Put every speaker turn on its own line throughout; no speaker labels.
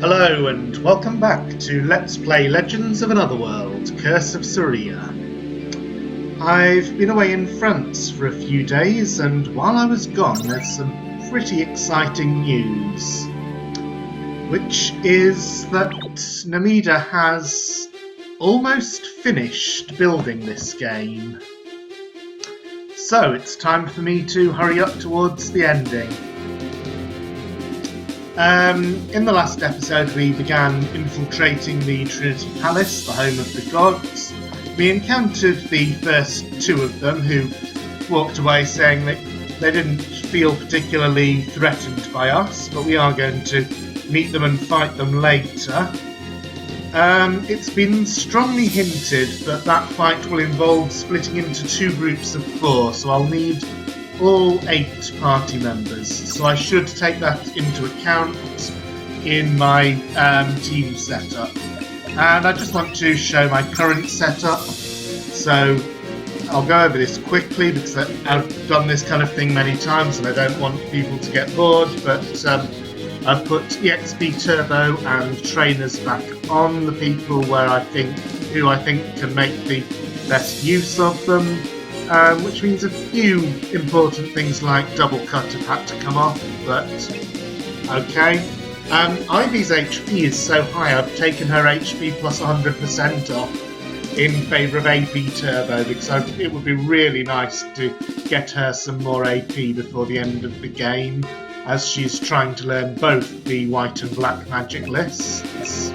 Hello and welcome back to Let's Play Legends of Another World, Curse of Saria. I've been away in France for a few days, and while I was gone there's some pretty exciting news. Which is that Namida has almost finished building this game. So it's time for me to hurry up towards the ending. In the last episode we began infiltrating the Trinity Palace, the home of the gods. We encountered the first two of them, who walked away saying that they didn't feel particularly threatened by us, but we are going to meet them and fight them later. It's been strongly hinted that that fight will involve splitting into two groups of 4, so I'll need all 8 party members, so I should take that into account in my team setup. And I just want to show my current setup, so I'll go over this quickly because I've done this kind of thing many times and I don't want people to get bored, but I've put EXP Turbo and trainers back on the people who I think can make the best use of them. Which means a few important things like double cut have had to come off, but okay. Ivy's HP is so high I've taken her HP plus 100% off in favour of AP Turbo, because it would be really nice to get her some more AP before the end of the game, as she's trying to learn both the white and black magic lists.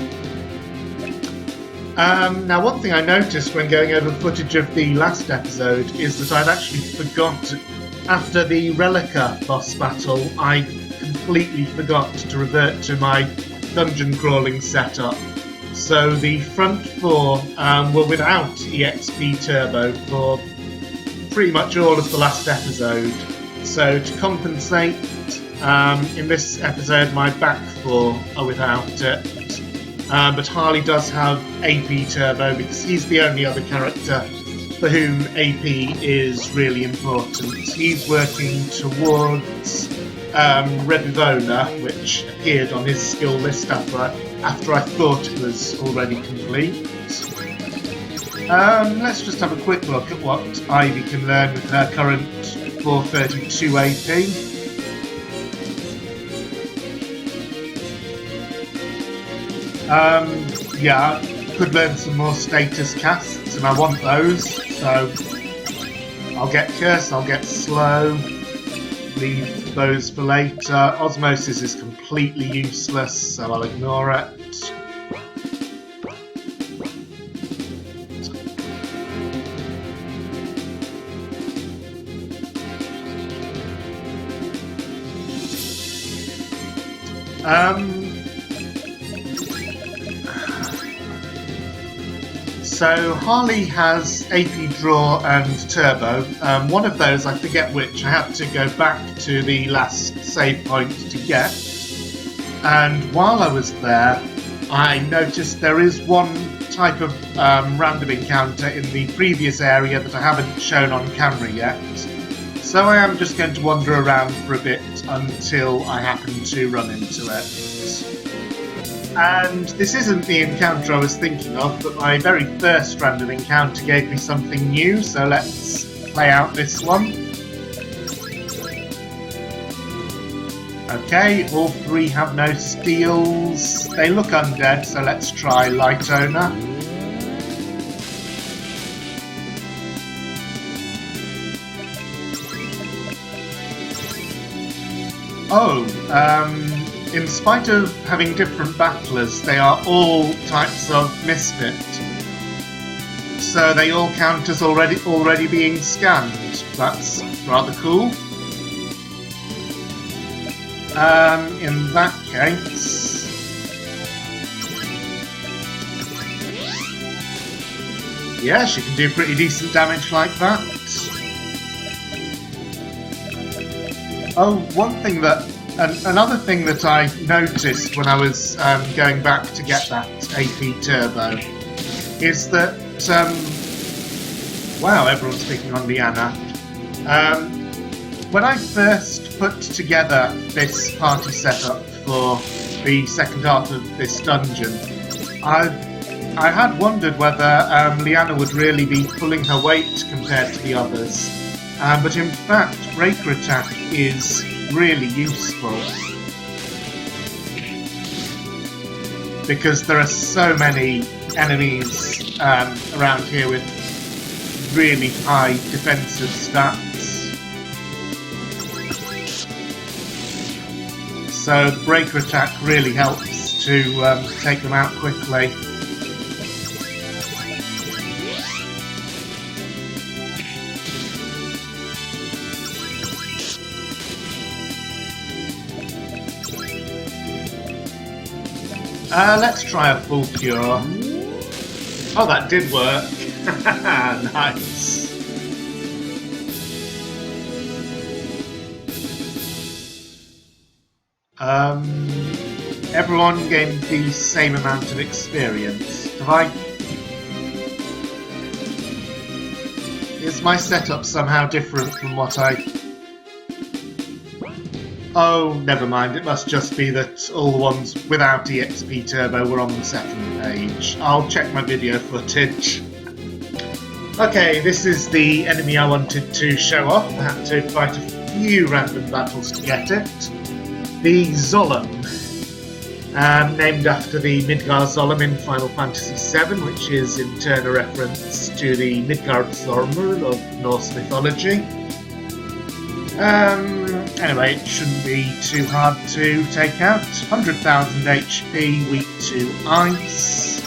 Now, one thing I noticed when going over footage of the last episode is that I'd actually forgot, after the Relica boss battle, I completely forgot to revert to my dungeon crawling setup. So the front 4 were without EXP Turbo for pretty much all of the last episode. So to compensate, in this episode my back 4 are without it. But Harley does have AP Turbo because he's the only other character for whom AP is really important. He's working towards Rebivona, which appeared on his skill list after I thought it was already complete. Let's just have a quick look at what Ivy can learn with her current 432 AP. Yeah, could learn some more status casts, and I want those, so I'll get Curse, I'll get Slow, leave those for later. Osmosis is completely useless, so I'll ignore it. So Harley has AP Draw and Turbo. One of those, I forget which, I had to go back to the last save point to get. And while I was there, I noticed there is one type of random encounter in the previous area that I haven't shown on camera yet. So I am just going to wander around for a bit until I happen to run into it. And this isn't the encounter I was thinking of, but my very first random encounter gave me something new, so let's play out this one. Okay, all 3 have no steals. They look undead, so let's try Light Owner. In spite of having different battlers, they are all types of misfit. So they all count as already being scanned. That's rather cool. In that case, yeah, she can do pretty decent damage like that. Oh, another thing that I noticed when I was going back to get that AP Turbo is that, wow, everyone's picking on Liana. When I first put together this party setup for the second half of this dungeon, I had wondered whether Liana would really be pulling her weight compared to the others, but in fact, Breaker Attack is really useful because there are so many enemies around here with really high defensive stats. So the Breaker Attack really helps to take them out quickly. Let's try a full cure. Oh, that did work. Nice. Everyone gained the same amount of experience. Is my setup somehow different from what I... Oh, never mind, it must just be that all the ones without EXP Turbo were on the second page. I'll check my video footage. Okay, this is the enemy I wanted to show off. I had to fight a few random battles to get it. The Zolom, named after the Midgard Zolom in Final Fantasy VII, which is in turn a reference to the Midgardsormr of Norse mythology. Anyway, it shouldn't be too hard to take out. 100,000 HP, weak to ice.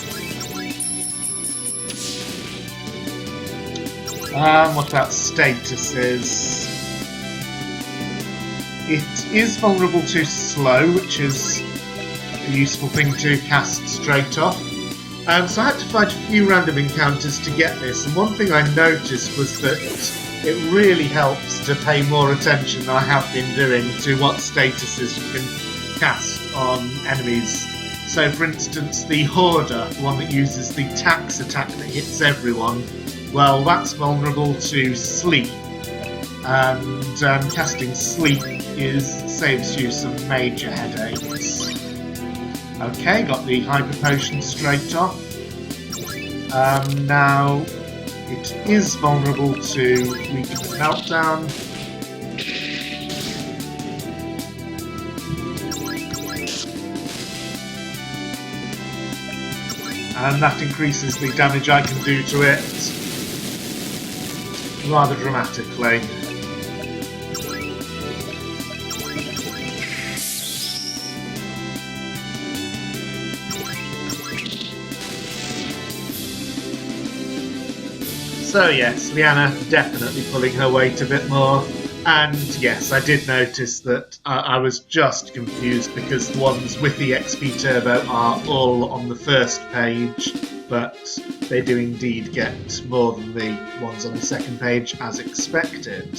What about statuses? It is vulnerable to slow, which is a useful thing to cast straight off. So I had to fight a few random encounters to get this, and one thing I noticed was that it really helps to pay more attention than I have been doing to what statuses you can cast on enemies. So for instance, the Hoarder, the one that uses the tax attack that hits everyone, well, that's vulnerable to sleep. And casting sleep saves you some major headaches. Okay, got the Hyper Potion straight off. Now, it is vulnerable to Weakened Meltdown. And that increases the damage I can do to it rather dramatically. So yes, Liana definitely pulling her weight a bit more, and yes, I did notice that I was just confused because the ones with the XP Turbo are all on the first page, but they do indeed get more than the ones on the second page as expected.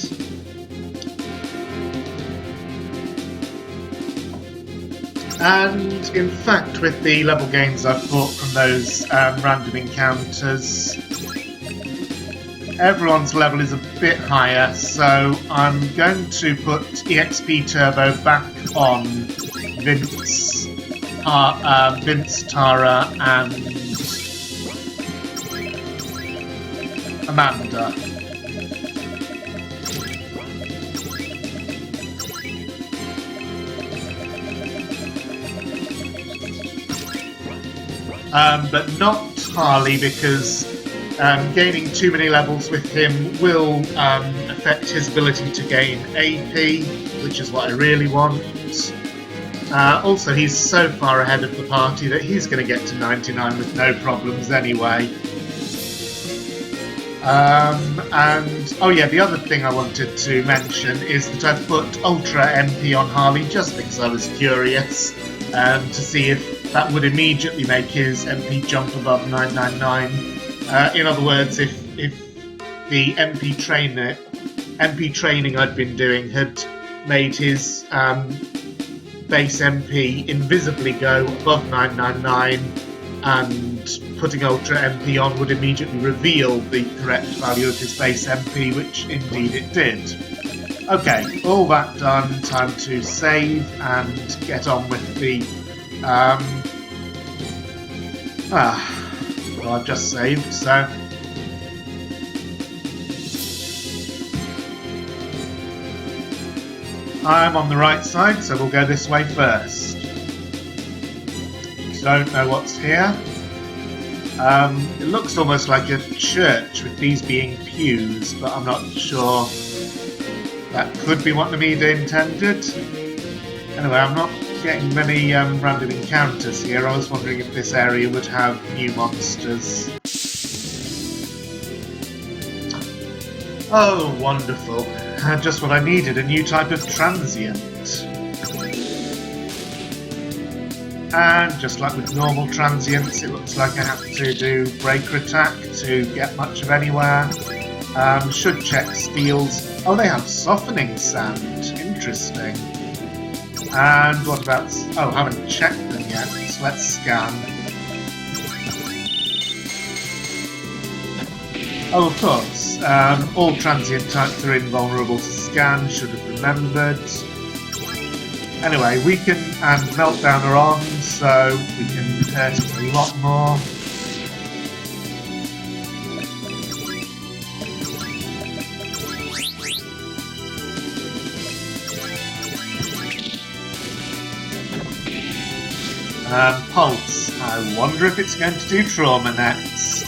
And in fact, with the level gains I've bought from those random encounters, everyone's level is a bit higher, so I'm going to put EXP Turbo back on Vince, Tara, and Amanda. But not Harley, because gaining too many levels with him will affect his ability to gain AP, which is what I really want. Also, he's so far ahead of the party that he's going to get to 99 with no problems anyway. And, oh yeah, the other thing I wanted to mention is that I've put Ultra MP on Harley just because I was curious to see if that would immediately make his MP jump above 999. In other words, if the MP training I'd been doing had made his base MP invisibly go above 999, and putting Ultra MP on would immediately reveal the correct value of his base MP, which indeed it did. Okay, all that done, time to save and get on with the Well, I've just saved, so... I'm on the right side, so we'll go this way first. Don't know what's here. It looks almost like a church with these being pews, but I'm not sure. That could be what Namida intended. Anyway, I'm not getting many random encounters here. I was wondering if this area would have new monsters. Oh, wonderful. Just what I needed, a new type of transient. And just like with normal transients, it looks like I have to do breaker attack to get much of anywhere. Should check steels. Oh, they have softening sand. Interesting. And what about... Oh, I haven't checked them yet, so let's scan. Oh, of course. All transient types are invulnerable to scan, should have remembered. Anyway, weaken and meltdown are on, so we can hurt it a lot more. Pulse. I wonder if it's going to do trauma next.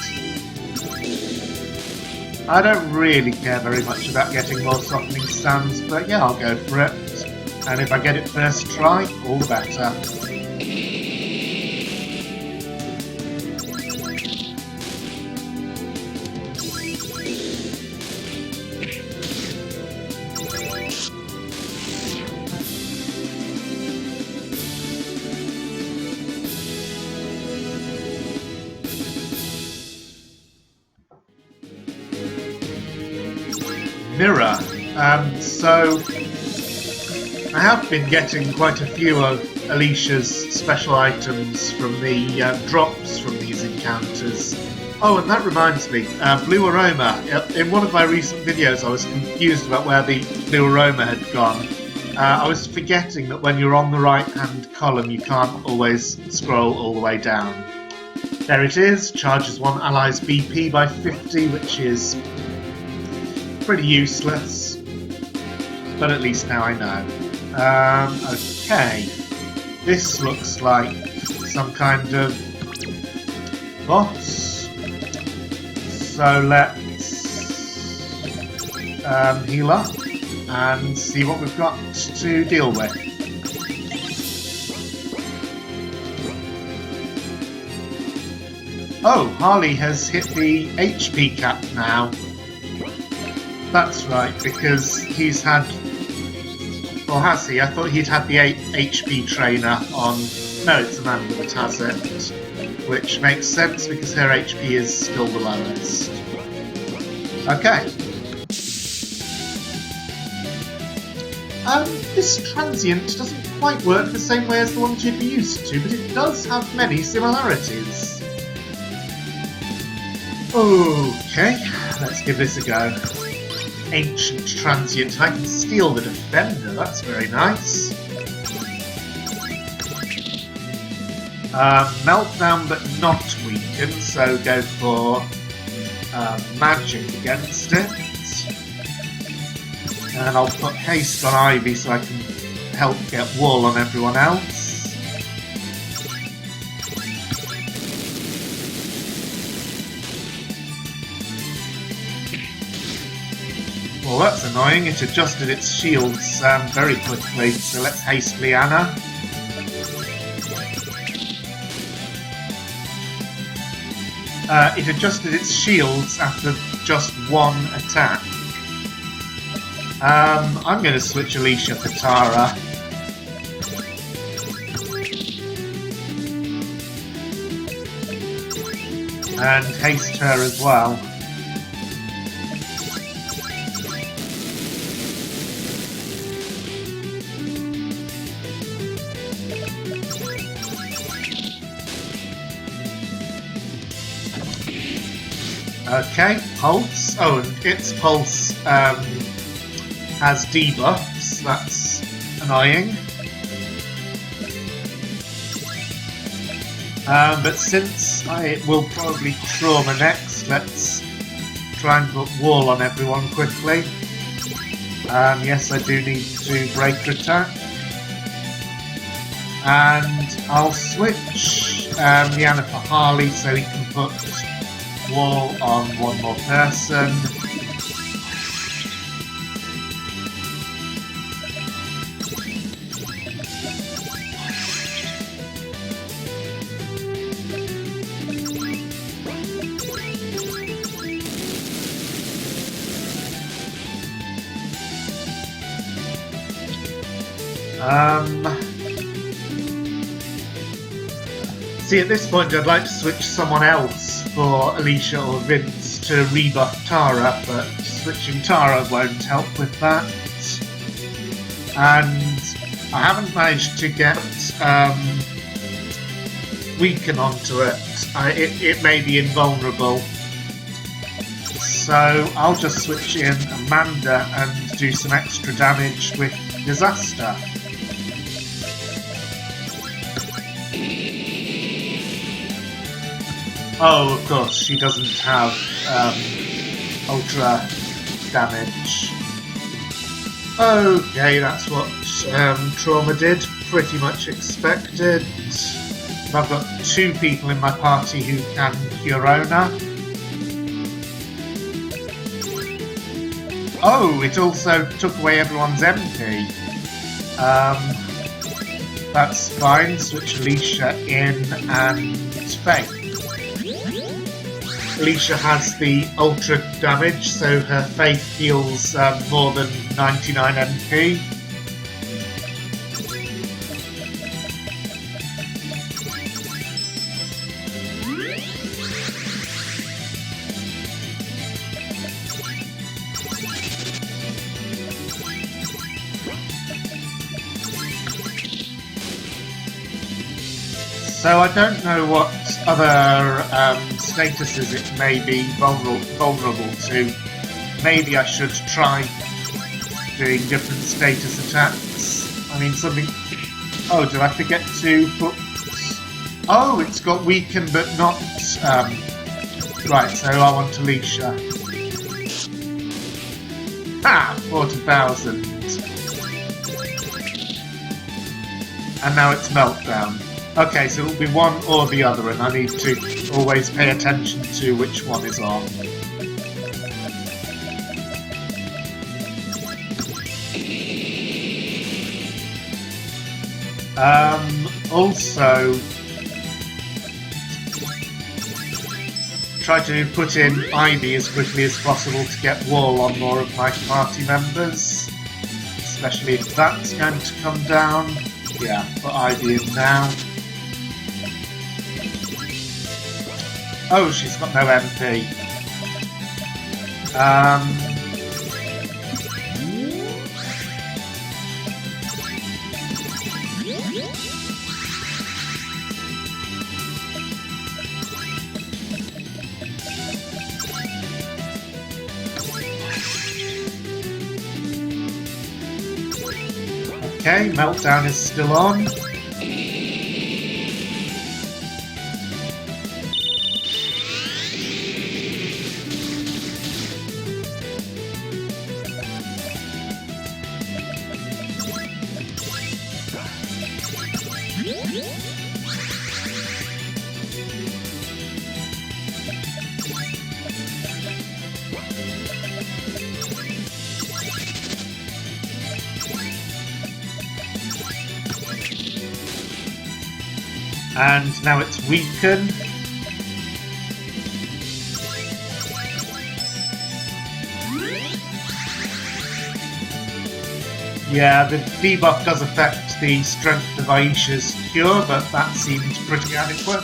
I don't really care very much about getting more softening sands, but yeah, I'll go for it. And if I get it first try, all the better. Mirror. So I have been getting quite a few of Alicia's special items from the drops from these encounters. Oh, and that reminds me, Blue Aroma. In one of my recent videos I was confused about where the Blue Aroma had gone. I was forgetting that when you're on the right hand column you can't always scroll all the way down. There it is, charges one ally's BP by 50, which is pretty useless, but at least now I know. Okay, this looks like some kind of boss, so let's heal up and see what we've got to deal with. Oh, Harley has hit the HP cap now. That's right, because he's had... Or has he? I thought he'd had the 8 HP trainer on... No, it's Amanda that has it. Which makes sense because her HP is still the lowest. Okay. This transient doesn't quite work the same way as the ones you'd be used to, but it does have many similarities. Okay, let's give this a go. Ancient transient. I can steal the defender, that's very nice. Meltdown but not weaken, so go for magic against it. And I'll put haste on Ivy so I can help get wall on everyone else. Well, that's annoying. It adjusted its shields very quickly, so let's haste Liana. It adjusted its shields after just one attack. I'm going to switch Alicia for Tara. And haste her as well. Okay, Pulse. Oh, and its Pulse has debuffs. That's annoying. But since I will probably trauma next, let's try and put wall on everyone quickly. Yes, I do need to break her attack. And I'll switch Liana for Harley so he can put wall on one more person. See, at this point I'd like to switch someone else for Alicia or Vince to rebuff Tara, but switching Tara won't help with that. And I haven't managed to get Weaken onto it. It may be invulnerable. So I'll just switch in Amanda and do some extra damage with Disaster. Oh, of course, she doesn't have ultra damage. Okay, that's what Trauma did. Pretty much expected. I've got 2 people in my party who can Curona. Oh, it also took away everyone's MP. That's fine. Switch Alicia in and Faith. Alicia has the ultra damage, so her Faith heals more than 99 MP. So I don't know what other statuses it may be vulnerable to. Maybe I should try doing different status attacks. I mean, something... Oh, did I forget to put... Oh, it's got Weaken but not... Right, so I want Alicia. Ha! 40,000. And now it's Meltdown. Okay, so it'll be one or the other, and I need to always pay attention to which one is on. Also, try to put in Ivy as quickly as possible to get wall on more of my party members, especially if that's going to come down. Yeah, put Ivy in now. Oh, she's got no MP. Okay, Meltdown is still on. And now it's Weaken. Yeah, the debuff does affect the strength of Aisha's cure, but that seems pretty adequate.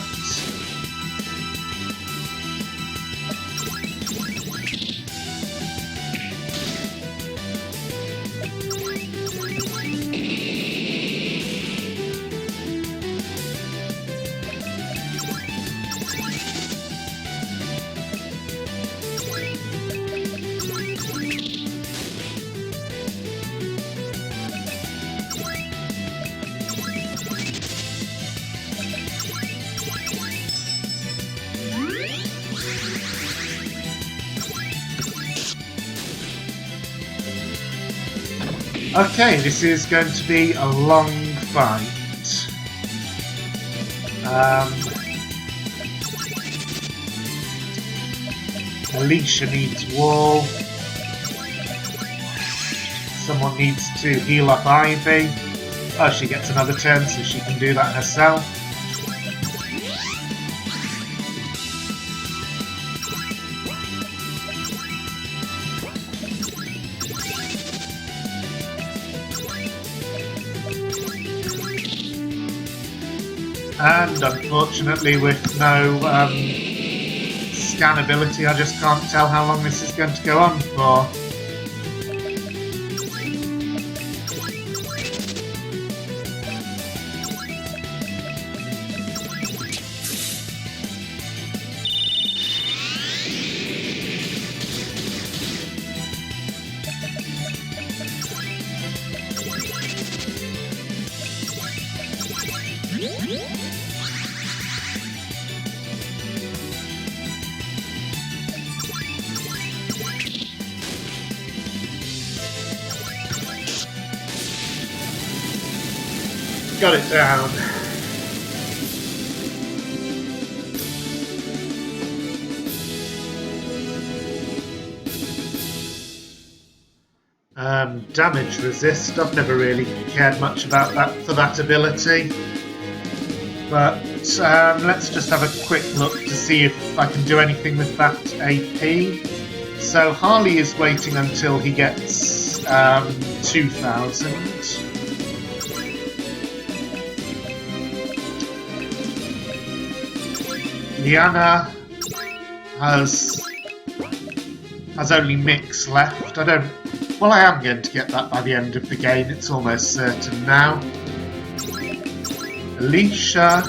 Okay, this is going to be a long fight. Alicia needs wall. Someone needs to heal up Ivy. Oh, she gets another turn, so she can do that herself. And unfortunately, with no scan ability, I just can't tell how long this is going to go on for. Got it down. Damage resist. I've never really cared much about that for that ability. But let's just have a quick look to see if I can do anything with that AP. So Harley is waiting until he gets 2,000. Liana has only Mix left. Well, I am going to get that by the end of the game. It's almost certain now. Alicia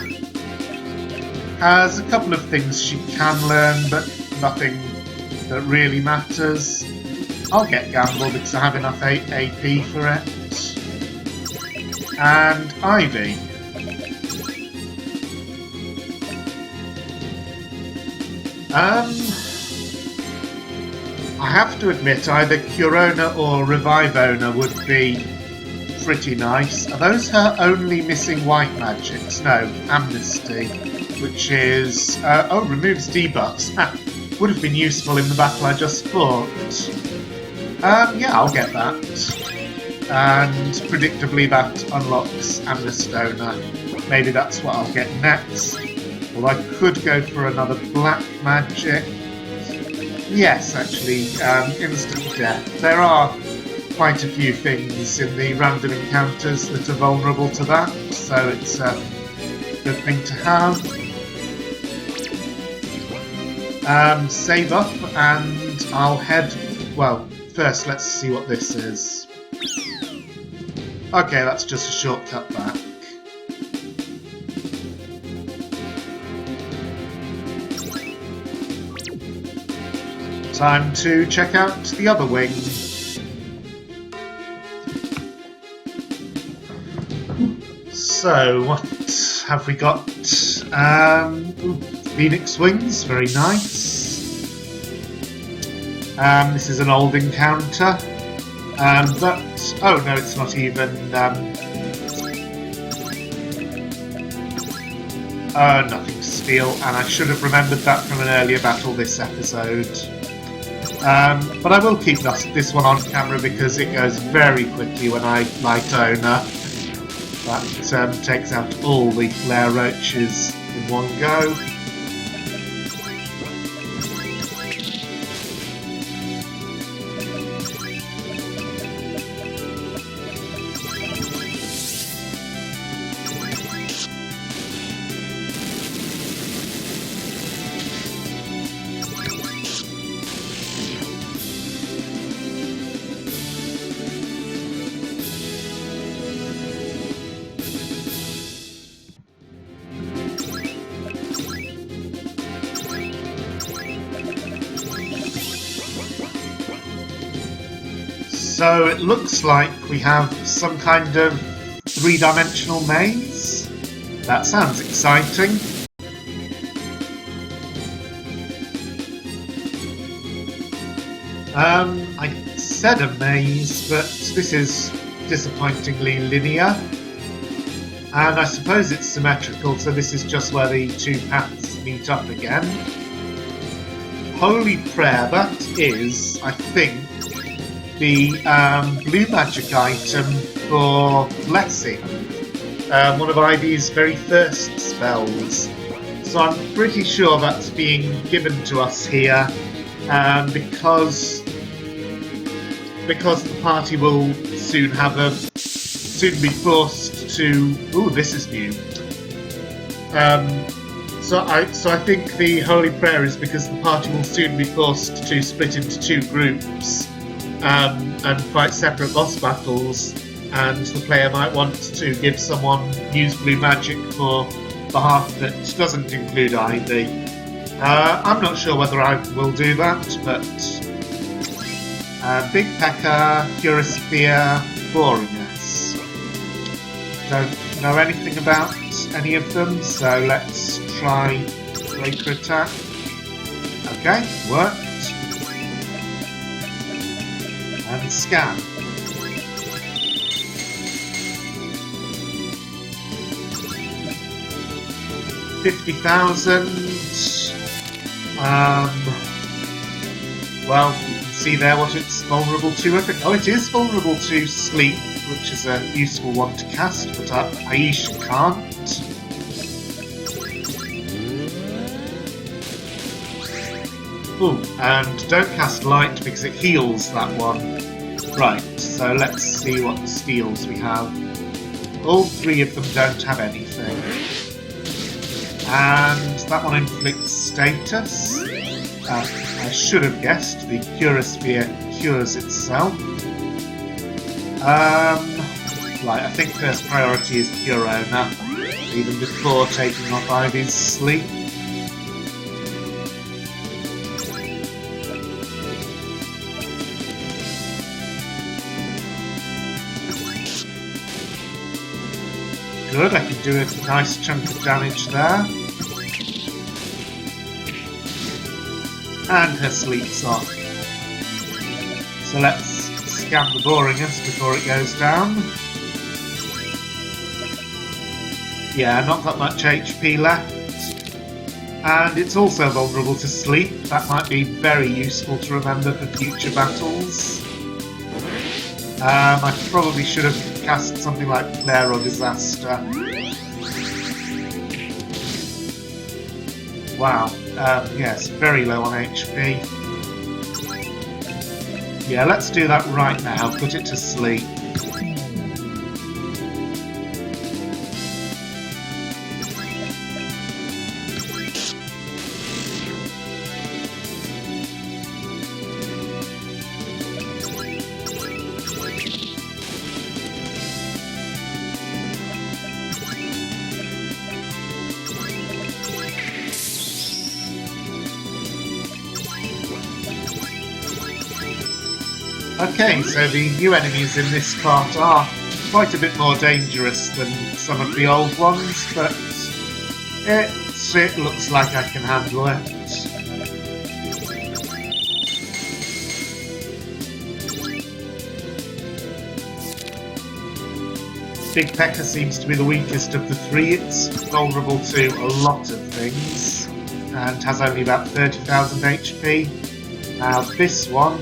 has a couple of things she can learn, but nothing that really matters. I'll get Gamble because I have enough AP for it. And Ivy. I have to admit, either Curona or Revivona would be pretty nice. Are those her only missing white magics? No, Amnesty, which is... removes debuffs. Would have been useful in the battle I just fought. Yeah, I'll get that. And predictably that unlocks Amnestona. Maybe that's what I'll get next. Well, I could go for another black magic. Yes, actually, instant death. There are quite a few things in the random encounters that are vulnerable to that, so it's a good thing to have. Save up, and I'll head... Well, first let's see what this is. Okay, that's just a shortcut back. Time to check out the other wing. So, what have we got? Phoenix Wings, very nice. This is an old encounter. But, oh no, it's not even... nothing to steal, and I should have remembered that from an earlier battle this episode. But I will keep this one on camera because it goes very quickly when I light owner. That takes out all the flare roaches in one go. So it looks like we have some kind of three-dimensional maze. That sounds exciting. I said a maze, but this is disappointingly linear. And I suppose it's symmetrical, so this is just where the two paths meet up again. Holy Prayer, that is, I think, the blue magic item for Blessing. One of Ivy's very first spells. So I'm pretty sure that's being given to us here because the party will soon be forced to. Ooh, this is new. So I think the Holy Prayer is because the party will soon be forced to split into two groups and fight separate boss battles, and the player might want to give someone use blue magic for the half that doesn't include Ivy. I'm not sure whether I will do that, but Big Pekka, Curious Fear, Boringness. Don't know anything about any of them, so let's try Breaker Attack. Okay, worked. And Scan. $50,000. Well, you can see there what it's vulnerable to. Oh, it is vulnerable to Sleep, which is a useful one to cast, but Aisha can't. Ooh, and don't cast Light because it heals that one. Right, so let's see what the steals we have. All three of them don't have anything. And that one inflicts status. I should have guessed the Curious Fear cures itself. Right, I think first priority is Cure Owner, even before taking off Ivy's Sleep. Good, I can do a nice chunk of damage there. And her sleep's off. So let's scan the Boringness before it goes down. Yeah, not got much HP left. And it's also vulnerable to Sleep. That might be very useful to remember for future battles. I probably should have cast something like Flare or Disaster. Wow, yes, very low on HP. Yeah, let's do that right now, put it to sleep. Okay, so the new enemies in this part are quite a bit more dangerous than some of the old ones, but it looks like I can handle it. Big Pekka seems to be the weakest of the three. It's vulnerable to a lot of things and has only about 30,000 HP. Now this one,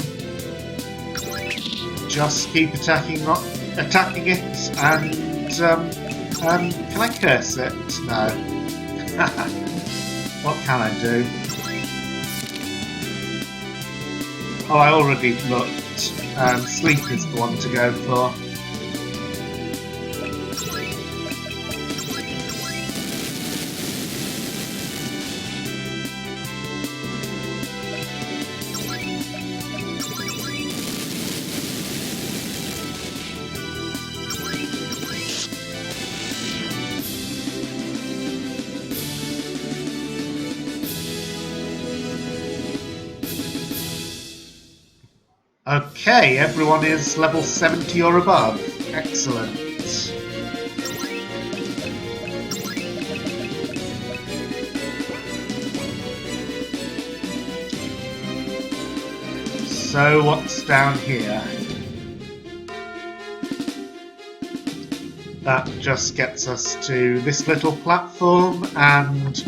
just keep attacking it, and can I curse it? No. What can I do? Oh, I already looked. Sleep is the one to go for. Okay, everyone is level 70 or above. Excellent. So what's down here? That just gets us to this little platform, and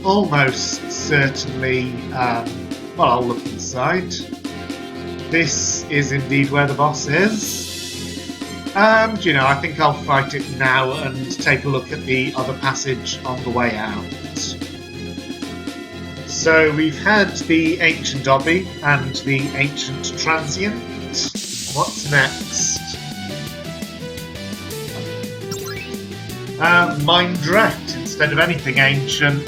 almost certainly, well, I'll look inside. This is indeed where the boss is. And, you know, I think I'll fight it now and take a look at the other passage on the way out. So we've had the Ancient Obby and the Ancient Transient. What's next? Mind Direct instead of anything ancient.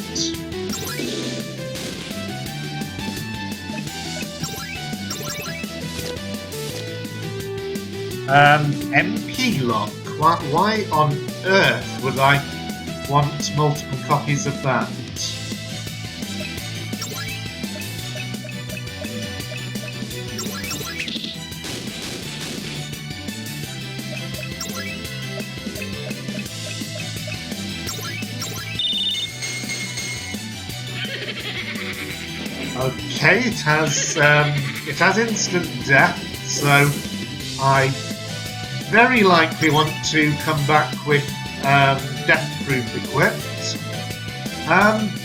MP lock. Why on earth would I want multiple copies of that? Okay, it has instant death, so I very likely want to come back with death proof equipped,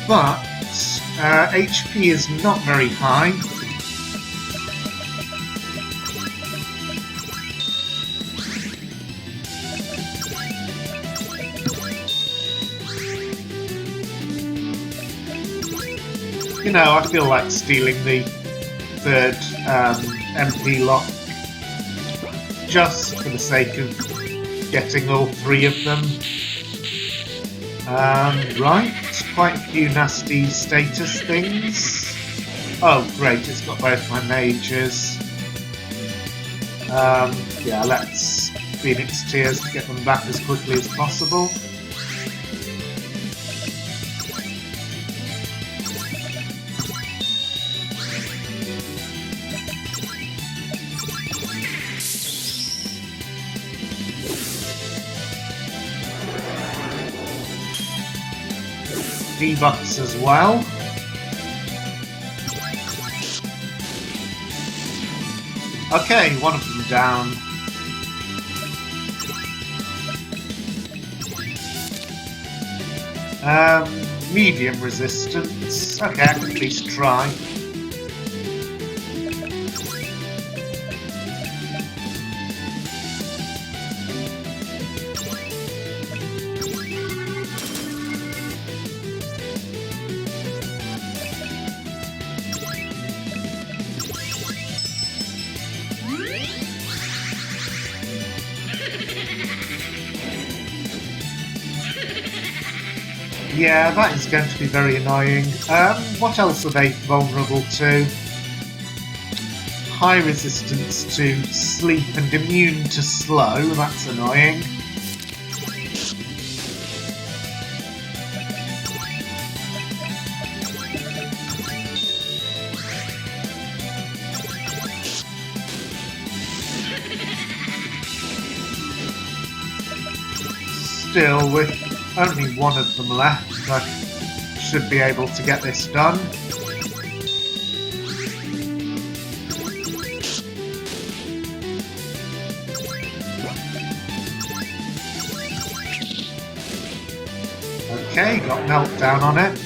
but HP is not very high. You know, I feel like stealing the third MP lock just for the sake of getting all three of them. Right, quite a few nasty status things. Oh great, it's got both my mages. Yeah, let's Phoenix Tears to get them back as quickly as possible. Debuffs as well. Okay, one of them down. Medium resistance. Okay, I can at least try. Yeah, that is going to be very annoying. What else are they vulnerable to? High resistance to sleep and immune to slow, that's annoying. Still, with only one of them left, I should be able to get this done. Okay, got Meltdown on it.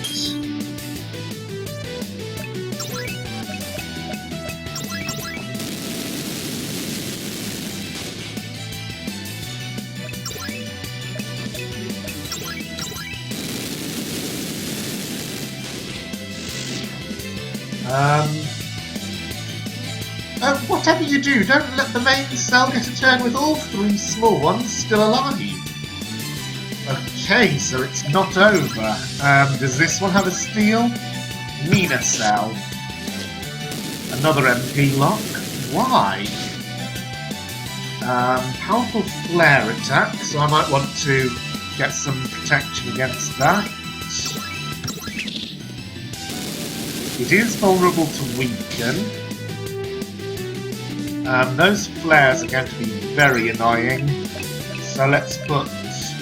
Whatever you do, don't let the main cell get a turn with all three small ones still alive. Okay, so it's not over. Does this one have a steal? Mina cell. Another MP lock. Why? Powerful flare attack, so I might want to get some protection against that. It is vulnerable to weaken. Those flares are going to be very annoying. So let's put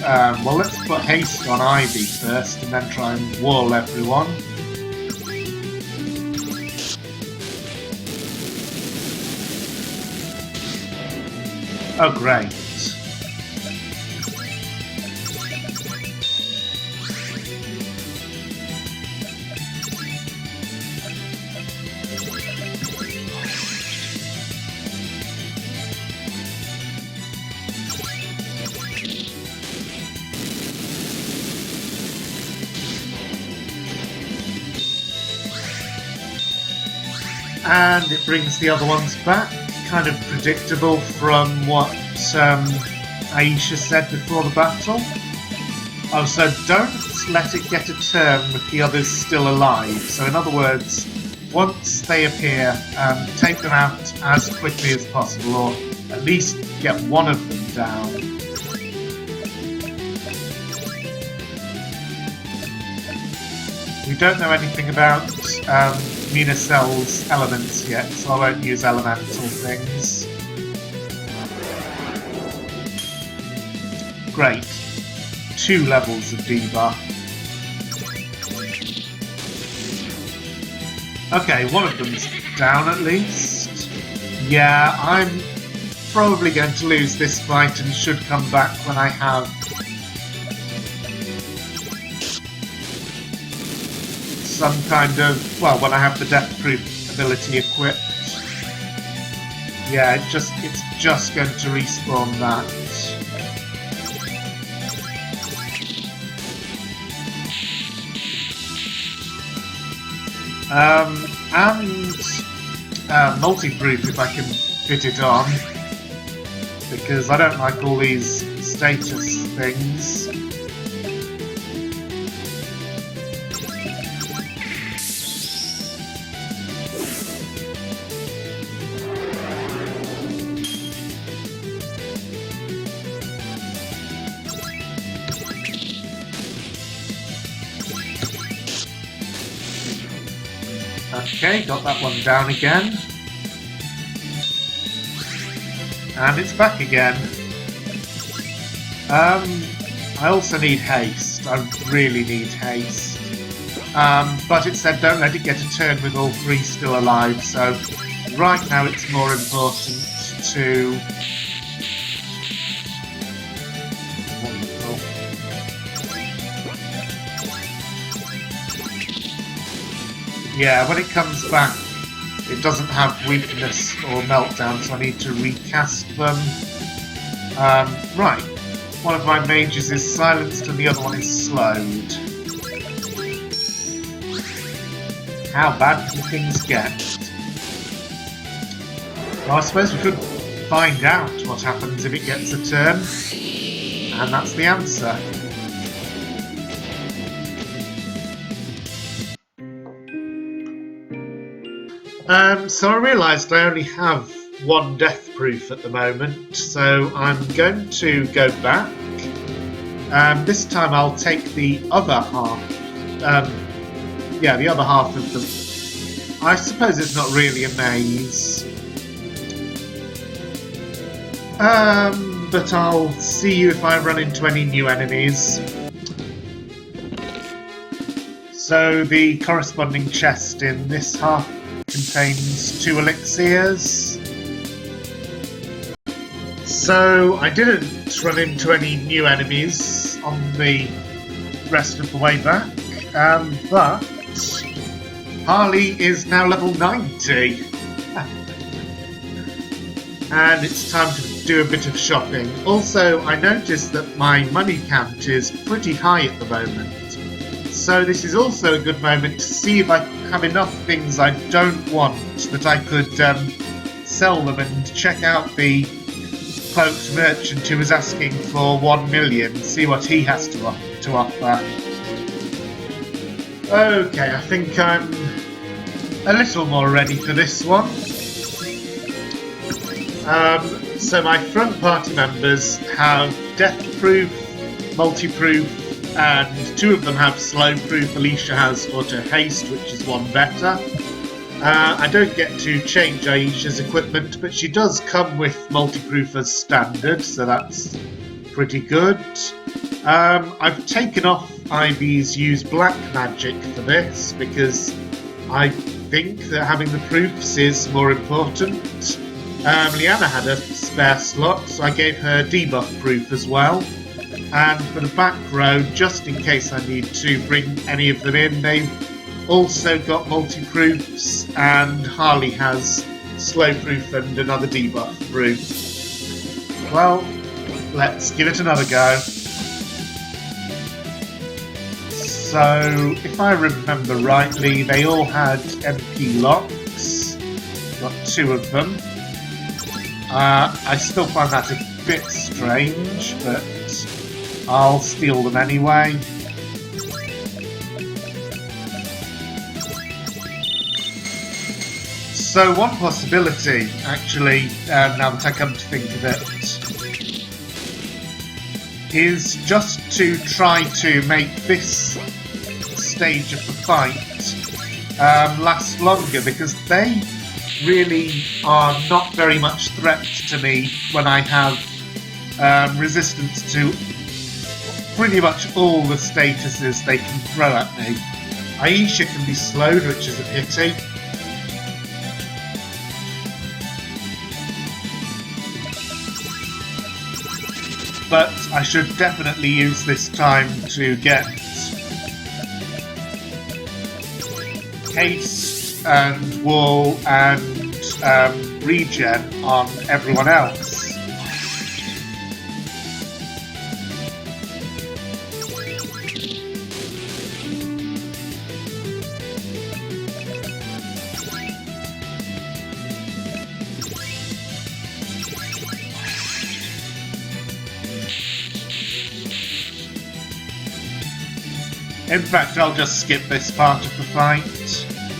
let's put haste on Ivy first, and then try and wall everyone. Oh great! And it brings the other ones back. Kind of predictable from what Aisha said before the battle. Oh, so don't let it get a turn with the others still alive. So in other words, once they appear, take them out as quickly as possible, or at least get one of them down. We don't know anything about Mina Cell's elements yet, so I won't use elemental things. Great. 2 levels of debuff. Okay, one of them's down at least. Yeah, I'm probably going to lose this fight and should come back when I have some kind of, well, when I have the death-proof ability equipped. Yeah, it's just going to respawn that. And multi-proof if I can fit it on, because I don't like all these status things. Okay, got that one down again. And it's back again. I also need haste. I really need haste. But it said don't let it get a turn with all 3 still alive, so right now it's more important to... Yeah, when it comes back, it doesn't have weakness or meltdown, so I need to recast them. Right. One of my mages is silenced and the other one is slowed. How bad can things get? Well, I suppose we could find out what happens if it gets a turn. And that's the answer. So I realised I only have 1 death proof at the moment, so I'm going to go back. This time I'll take the other half. Yeah, the other half of them. I suppose it's not really a maze. But I'll see you if I run into any new enemies. So the corresponding chest in this half contains 2 elixirs. So I didn't run into any new enemies on the rest of the way back, but Harley is now level 90. And it's time to do a bit of shopping. Also, I noticed that my money count is pretty high at the moment. So this is also a good moment to see if I have enough things I don't want that I could sell them and check out the cloaked merchant who was asking for 1 million, see what he has to offer. Okay, I think I'm a little more ready for this one. So my front party members have death-proof, multi-proof, and 2 of them have slow-proof. Alicia has auto-haste, which is 1 better. I don't get to change Aisha's equipment, but she does come with multi-proof as standard, so that's pretty good. I've taken off Ivy's use black magic for this, because I think that having the proofs is more important. Leanna had a spare slot, so I gave her debuff proof as well. And for the back row, just in case I need to bring any of them in, they've also got multi-proofs, and Harley has slow proof and another debuff proof. Well, let's give it another go. So, if I remember rightly, they all had MP locks. got 2 of them. I still find that a bit strange, but I'll steal them anyway. So one possibility, actually, now that I come to think of it, is just to try to make this stage of the fight last longer, because they really are not very much threat to me when I have resistance to pretty much all the statuses they can throw at me. Aisha can be slowed, which is a pity. But I should definitely use this time to get haste and wall and regen on everyone else. In fact, I'll just skip this part of the fight.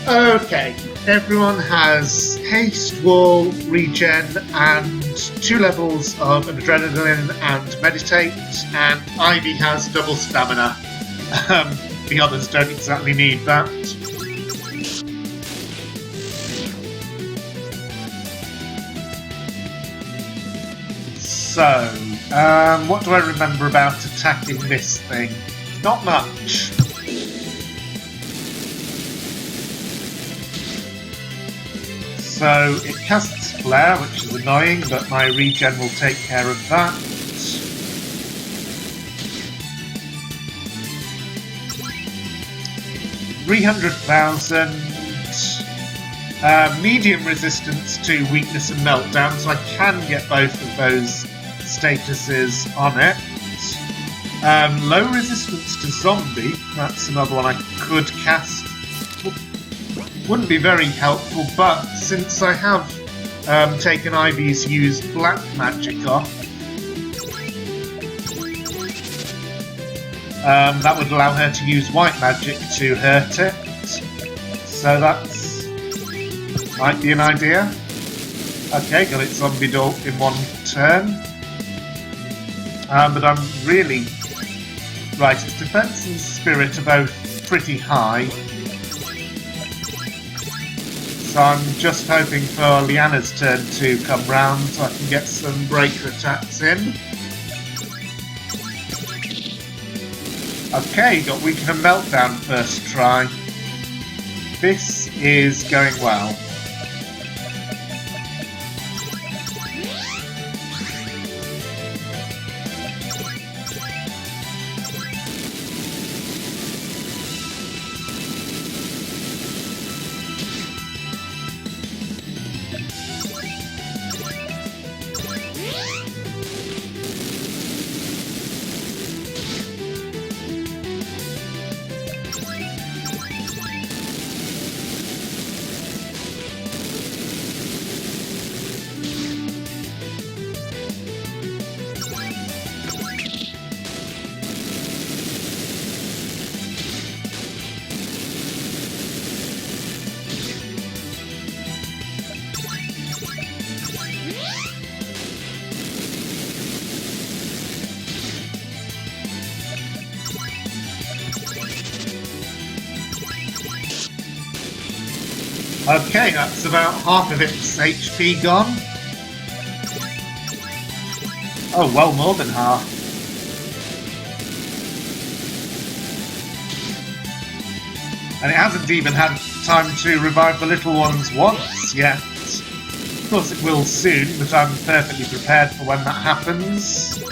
Okay, everyone has haste, wall, regen, and 2 levels of adrenaline and meditate, and Ivy has double stamina. The others don't exactly need that. So, what do I remember about attacking this thing? Not much. So it casts Flare, which is annoying, but my regen will take care of that. $300,000. Medium resistance to weakness and meltdown, so I can get both of those statuses on it. Low resistance to zombie, that's another one I could cast. Wouldn't be very helpful, but since I have taken Ivy's used black magic off, that would allow her to use white magic to hurt it. So that's might be an idea. Okay, got it zombied all in one turn. But I'm really... Right, its defense and spirit are both pretty high. So I'm just hoping for Leanna's turn to come round so I can get some breaker attacks in. Okay, got Weaken and Meltdown first try. This is going well. Okay, that's about half of its HP gone. Oh, well more than half. And it hasn't even had time to revive the little ones once yet. Of course it will soon, but I'm perfectly prepared for when that happens.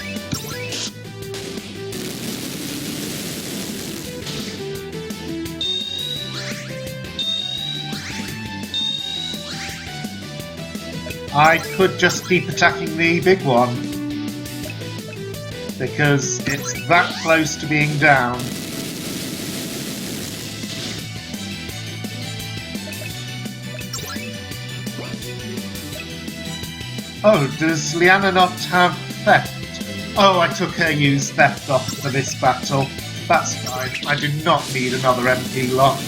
I could just keep attacking the big one, because it's that close to being down. Oh, does Liana not have theft? Oh, I took her use theft off for this battle. That's fine. I do not need another MP lock.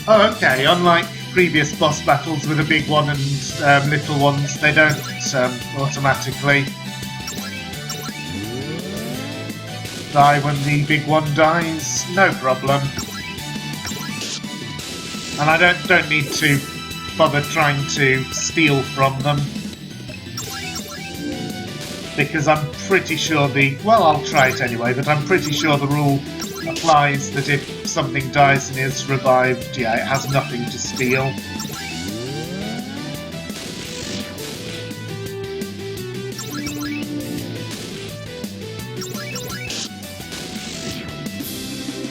Oh, okay. Unlike previous boss battles with a big one and little ones, they don't automatically die when the big one dies. No problem. And I don't need to bother trying to steal from them, because I'm pretty sure well, I'll try it anyway, but I'm pretty sure the rule applies that if something dies and is revived, yeah, it has nothing to steal.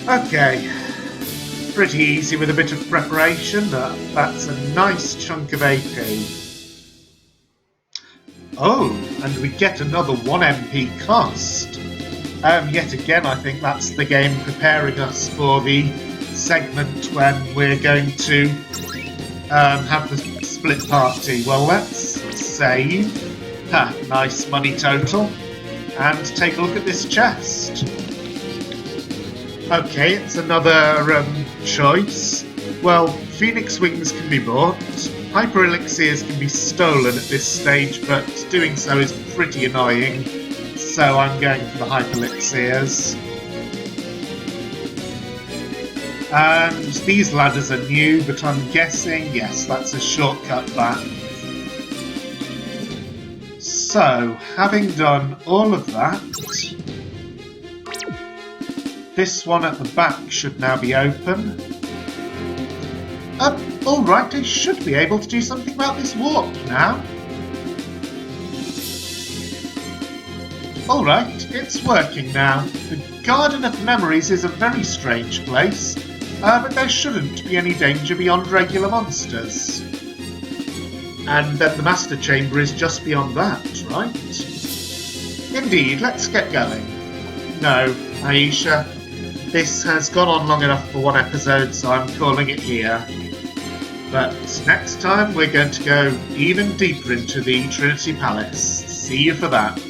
Okay. Pretty easy with a bit of preparation. That's a nice chunk of AP. Oh, and we get another 1 MP cost. Yet again, I think that's the game preparing us for the segment when we're going to have the split party. Well, let's save. Ha, nice money total. And take a look at this chest. Okay, it's another choice. Well, Phoenix Wings can be bought. Hyper Elixirs can be stolen at this stage, but doing so is pretty annoying. So I'm going for the Hyper Elixirs. And these ladders are new, but I'm guessing, yes, that's a shortcut back. So, having done all of that, this one at the back should now be open. Alright, I should be able to do something about this warp now. Alright, it's working now. The Garden of Memories is a very strange place, but there shouldn't be any danger beyond regular monsters. And then the Master Chamber is just beyond that, right? Indeed, let's get going. No, Aisha. This has gone on long enough for one episode, so I'm calling it here. But next time we're going to go even deeper into the Trinity Palace. See you for that.